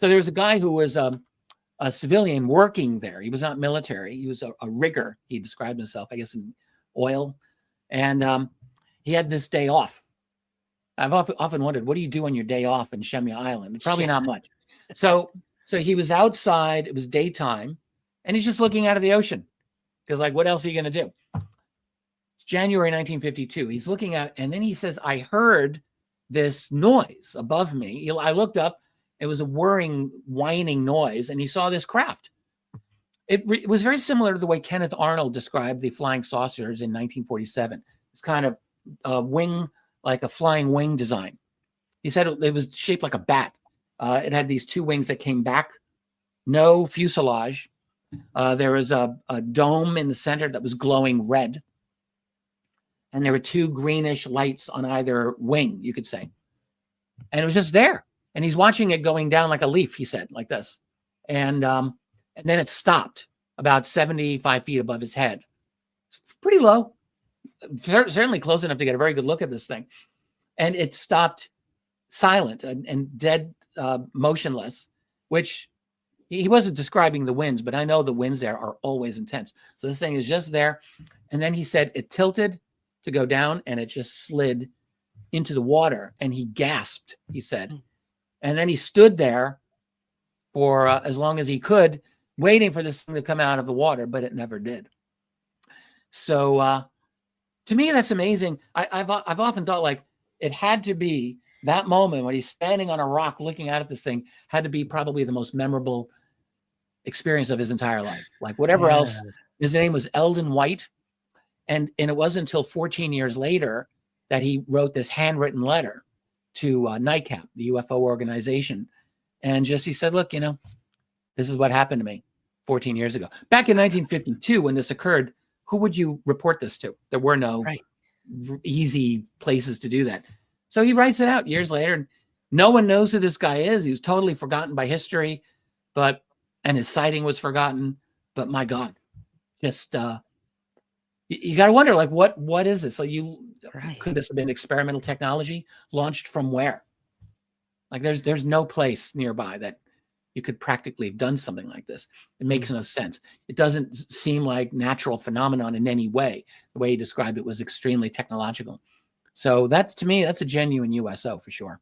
So there was a guy who was a civilian working there. He was not military. He was a rigger. He described himself, I guess, in oil. And he had this day off. I've often wondered, what do you do on your day off in Shemya Island? Probably not much. So he was outside. It was daytime, and he's just looking out of the ocean because, like, what else are you going to do? It's January 1952. He's looking out, and then he says, I heard this noise above me. I looked up. It was a whirring, whining noise, and he saw this craft. It was very similar to the way Kenneth Arnold described the flying saucers in 1947. It's kind of a wing, like a flying wing design. He said it was shaped like a bat. It had these two wings that came back, no fuselage. There was a dome in the center that was glowing red. And there were two greenish lights on either wing, you could say. And it was just there. And he's watching it going down like a leaf, he said, like this. And then it stopped about 75 feet above his head. It's pretty low, certainly close enough to get a very good look at this thing. And it stopped silent and dead, motionless, which he wasn't describing the winds, but I know the winds there are always intense. So this thing is just there. And then he said it tilted to go down and it just slid into the water and he gasped, he said. And then he stood there for as long as he could, waiting for this thing to come out of the water, but it never did. So to me, that's amazing. I've often thought, like, it had to be that moment when he's standing on a rock looking out at this thing had to be probably the most memorable experience of his entire life. Like, whatever else, his name was Eldon White. And it wasn't until 14 years later that he wrote this handwritten letter to NICAP, the UFO organization. And just, he said, look, this is what happened to me 14 years ago. Back in 1952, when this occurred, who would you report this to? There were no easy places to do that. So he writes it out years later. And no one knows who this guy is. He was totally forgotten by history, and his sighting was forgotten. But my God, just you got to wonder, like, what is this? So could this have been experimental technology launched from where? Like, there's no place nearby that you could practically have done something like this. It makes no sense. It doesn't seem like natural phenomenon in any way. The way he described it was extremely technological. So to me, that's a genuine USO for sure.